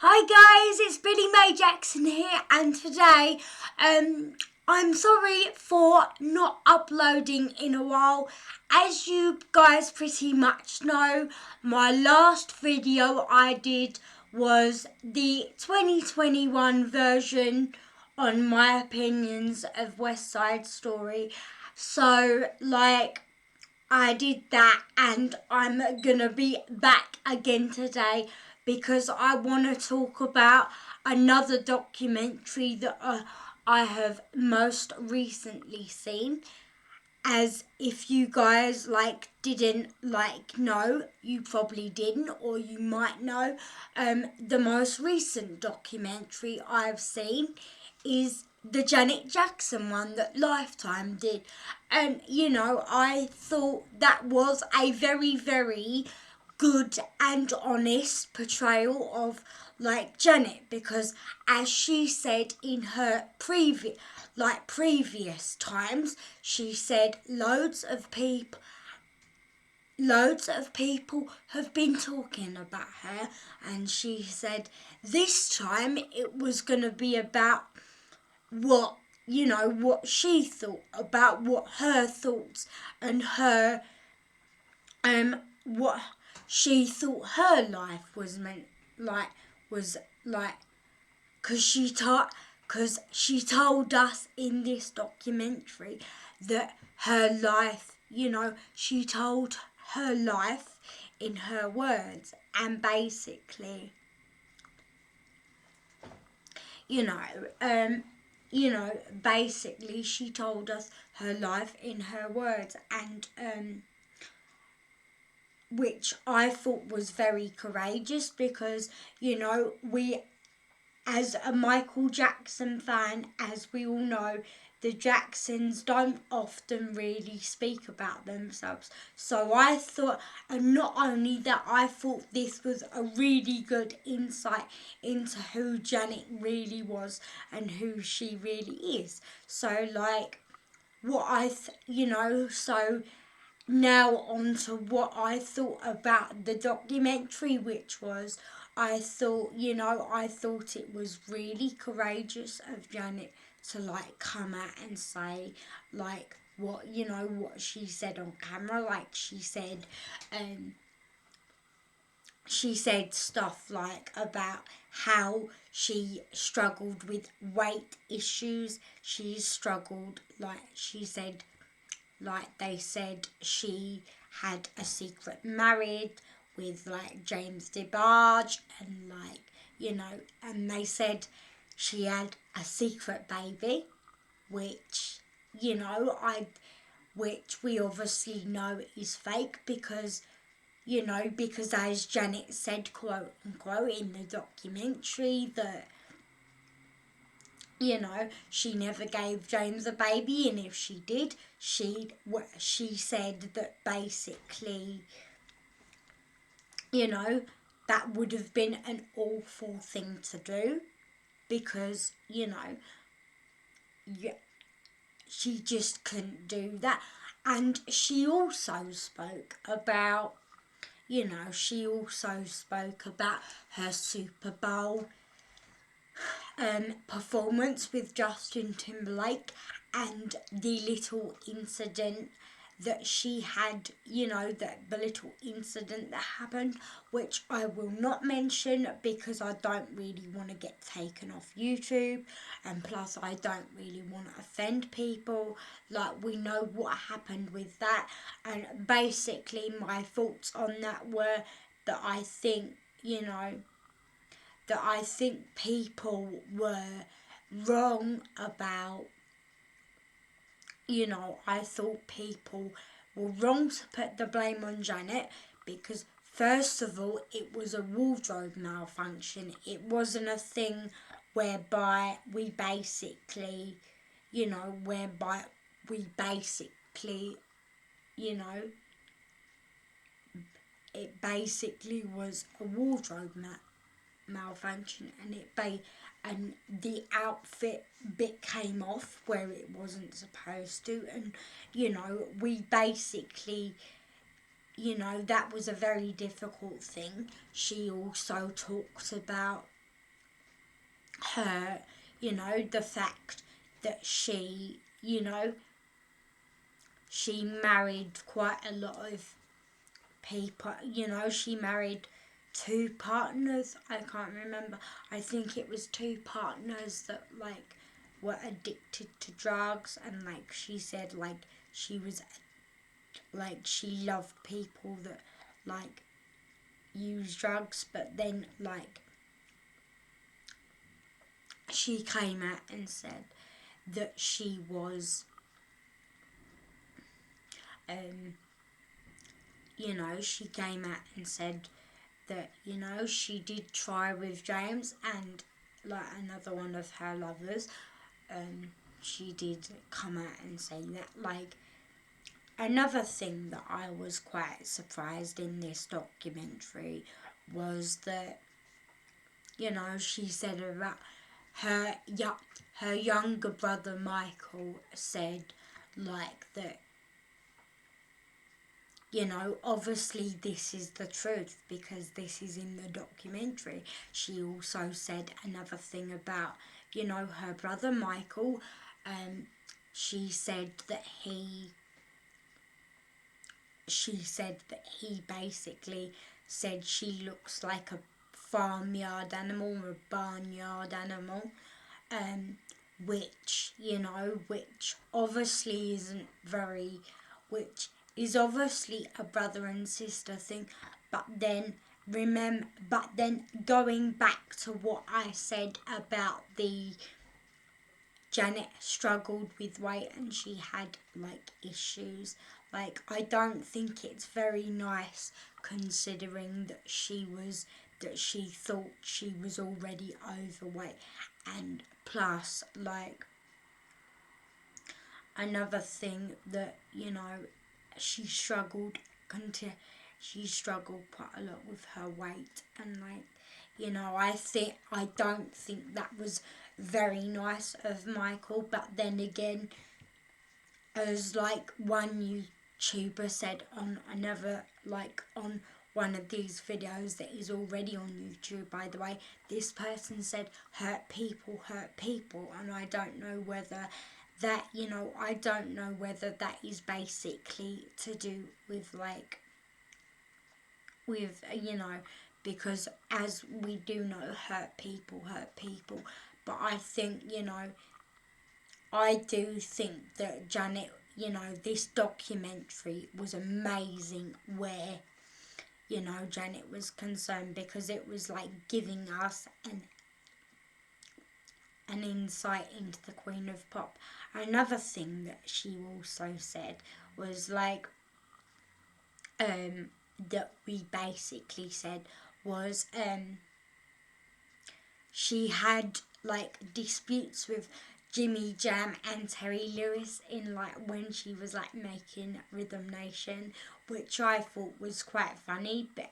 Hi guys, it's Billy Mae Jackson here, and today I'm sorry for not uploading in a while. As you guys pretty much know, my last video I did was the 2021 version on my opinions of West Side Story. So I did that, and I'm gonna be back again today because I want to talk about another documentary that I have most recently seen. As if you guys didn't know, you probably didn't, or you might know. The most recent documentary I've seen is the Janet Jackson one that Lifetime did. And I thought that was a very, very good and honest portrayal of Janet, because as she said in her previous times, she said loads of people have been talking about her, and she said this time it was going to be about what she thought, about what her thoughts and her what she thought her life was meant was like because she told us in this documentary that her life, she told her life in her words, and basically you know um basically she told us her life in her words, and which I thought was very courageous, because we, as a Michael Jackson fan, as we all know, the Jacksons don't often really speak about themselves. So I thought, and not only that, I thought this was a really good insight into who Janet really was and who she really is. So so now on to what I thought about the documentary, which was, I thought it was really courageous of Janet to come out and say what she said on camera. She said stuff about how she struggled with weight issues. She struggled, she said, they said she had a secret marriage with James DeBarge, and and they said she had a secret baby, which which we obviously know is fake, because because as Janet said, quote unquote, in the documentary, that she never gave James a baby, and if she did, she said that basically, that would have been an awful thing to do, because she just couldn't do that. And she also spoke about her Super Bowl performance with Justin Timberlake, and the little incident that she had, the little incident that happened, which I will not mention because I don't really want to get taken off YouTube, and plus I don't really want to offend people. We know what happened with that, and basically my thoughts on that were that I think, people were wrong about, I thought people were wrong to put the blame on Janet, because first of all, it was a wardrobe malfunction. It wasn't a thing whereby we basically, whereby we basically, it basically was a wardrobe malfunction, and the outfit bit came off where it wasn't supposed to, and we basically, that was a very difficult thing. She also talked about her, the fact that she, she married quite a lot of people. She married two partners. I can't remember. I think it was two partners that were addicted to drugs, and she said she was she loved people that use drugs, but then she came out and said that she was she came out and said that she did try with James and another one of her lovers. She did come out and say that. Another thing that I was quite surprised in this documentary was that she said about her younger brother Michael said that obviously this is the truth because this is in the documentary. She also said another thing about her brother Michael. She said that he basically said she looks like a farmyard animal or a barnyard animal, which obviously isn't very, which is obviously a brother and sister thing, but then going back to what I said about Janet struggled with weight and she had issues. I don't think it's very nice considering that she thought she was already overweight, and plus another thing that she struggled quite a lot with her weight, and I don't think that was very nice of Michael. But then again, as one YouTuber said on another on one of these videos that is already on YouTube, by the way, this person said hurt people, and I don't know whether that that is basically to do with because as we do know, hurt people, but I think I do think that Janet, this documentary was amazing where Janet was concerned, because it was giving us an insight into the Queen of Pop. Another thing that she also said was that we basically said was she had disputes with Jimmy Jam and Terry Lewis in when she was making Rhythm Nation, which I thought was quite funny, but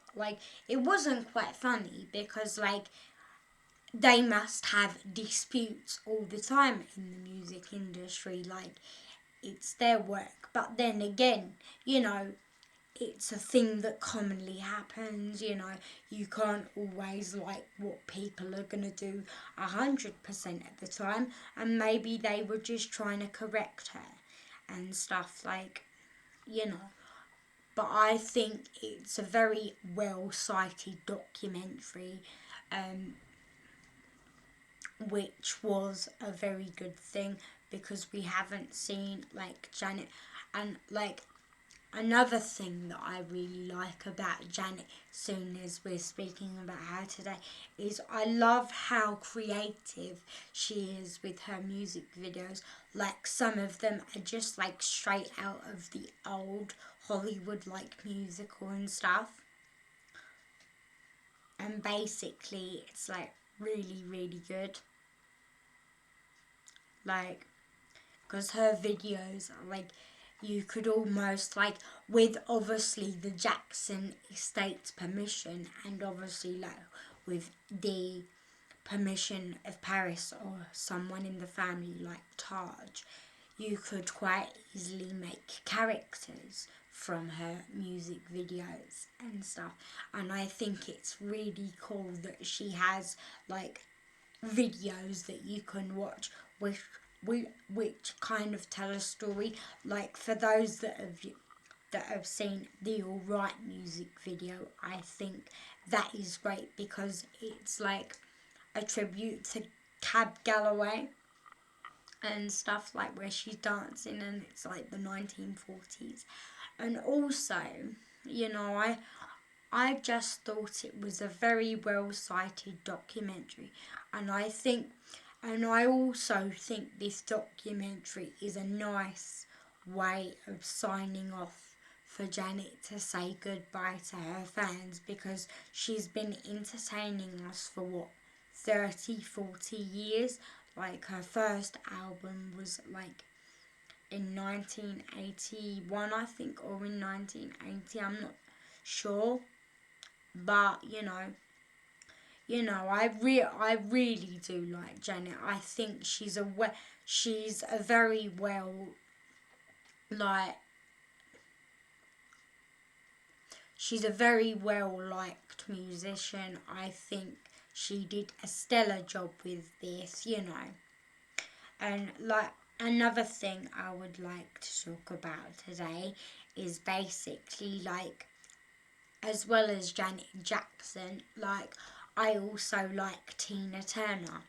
it wasn't quite funny because they must have disputes all the time in the music industry, it's their work. But then again, it's a thing that commonly happens, you can't always like what people are going to do 100% of the time, and maybe they were just trying to correct her and stuff but I think it's a very well cited documentary, which was a very good thing because we haven't seen Janet. And another thing that I really like about Janet, soon as we're speaking about her today, is I love how creative she is with her music videos. Some of them are just straight out of the old Hollywood musical and stuff. And basically it's really, really good. Because her videos are you could almost with obviously the Jackson estate's permission, and obviously with the permission of Paris or someone in the family Taj, you could quite easily make characters from her music videos and stuff. And I think it's really cool that she has videos that you can watch which kind of tell a story. Like for those that have seen the Alright music video, I think that is great because it's like a tribute to Cab Galloway and stuff, like where she's dancing and it's like the 1940s. And also, you know, I just thought it was a very well cited documentary, and I also think this documentary is a nice way of signing off for Janet to say goodbye to her fans, because she's been entertaining us for what, 30, 40 years. Like her first album was like in 1981, I think, or in 1980, I'm not sure. But I really do like Janet. I think she's a very well, like, she's a very well liked musician. I think she did a stellar job with this, And like another thing I would like to talk about today is basically like, as well as Janet Jackson, like I also like Tina Turner.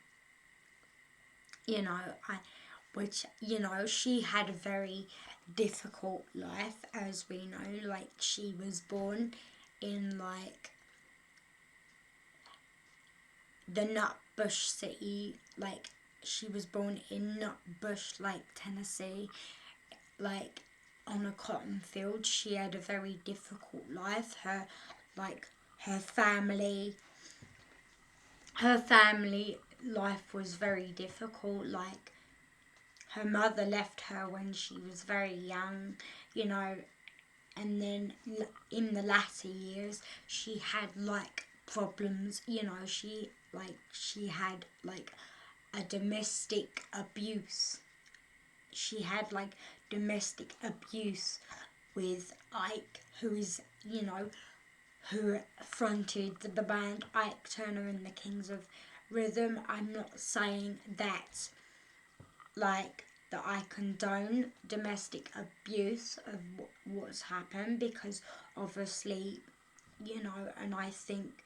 She had a very difficult life, as we know. Like she was born in like the Nutbush City, like she was born in Nutbush, like Tennessee, like on a cotton field. She had a very difficult life. Her family life was very difficult. Like her mother left her when she was very young, and then in the latter years she had like problems. She had like a domestic abuse. She had like domestic abuse with Ike, who fronted the band Ike Turner and the Kings of Rhythm. I'm not saying that that I condone domestic abuse of what's happened, because obviously, and I think,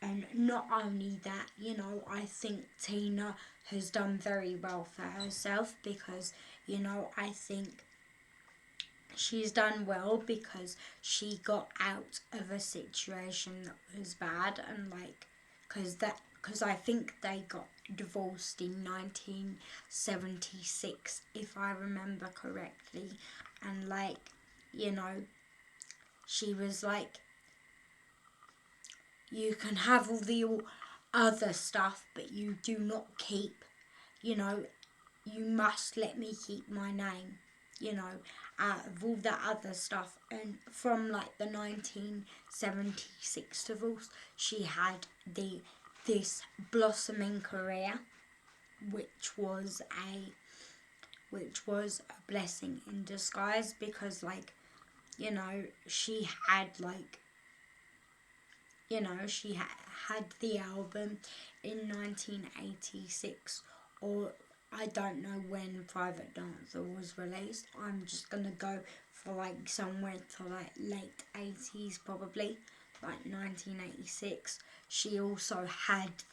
and not only that, I think Tina has done very well for herself, because, I think she's done well because she got out of a situation that was bad, and like, because I think they got divorced in 1976, if I remember correctly, and like, she was like, you can have all the other stuff, but you do not keep, you must let me keep my name, out of all the other stuff. And from like the 1976 divorce, she had this blossoming career, which was a blessing in disguise, because like, she had like, she had the album in 1986, or I don't know when Private Dancer was released. I'm just gonna go for like somewhere to like late 80s, probably like 1986. She also had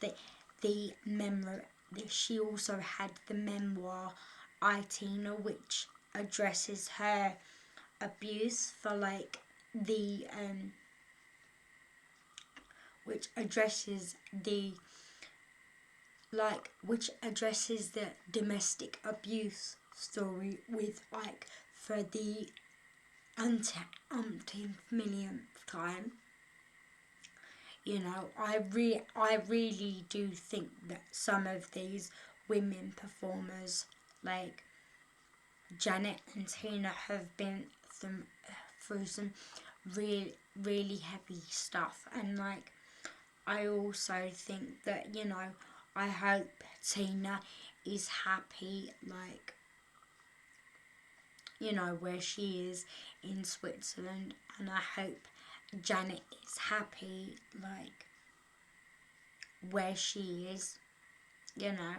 the memoir. She also had the memoir I, Tina, which addresses her abuse for like the which addresses the domestic abuse story with Ike for the umpteenth millionth time. I really do think that some of these women performers, like Janet and Tina, have been through some really heavy stuff, and like, I also think that, I hope Tina is happy, like, where she is in Switzerland, and I hope Janet is happy, like, where she is, you know.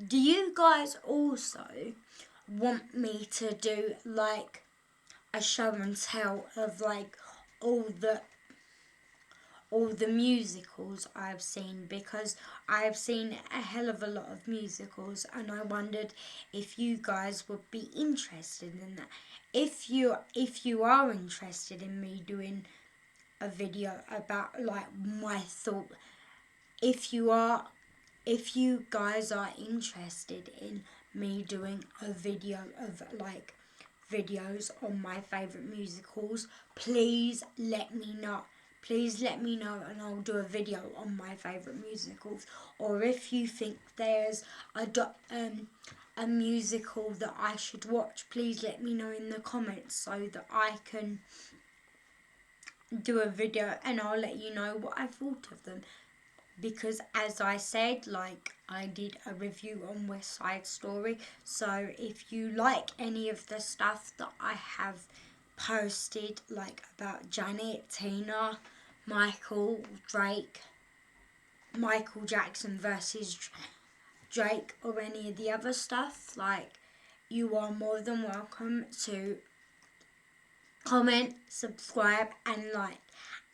Do you guys also want me to do like a show and tell of like all the musicals I've seen, because I've seen a hell of a lot of musicals, and I wondered if you guys would be interested in that. If you are interested in me doing a video about like my thought, if you guys are interested in me doing a video of like videos on my favourite musicals, please let me know. Please let me know and I'll do a video on my favourite musicals. Or if you think there's a musical that I should watch, please let me know in the comments so that I can do a video and I'll let you know what I thought of them. Because as I said, like, I did a review on West Side Story, so if you like any of the stuff that I have posted, like about Janet, Tina, Michael, Drake, Michael Jackson versus Drake, or any of the other stuff, like, you are more than welcome to comment, subscribe and like.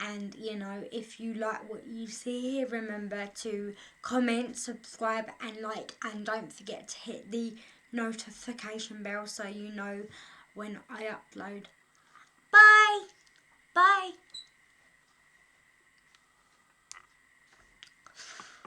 And you know, if you like what you see here, remember to comment, subscribe and like, and don't forget to hit the notification bell so you know when I upload. Bye! Bye!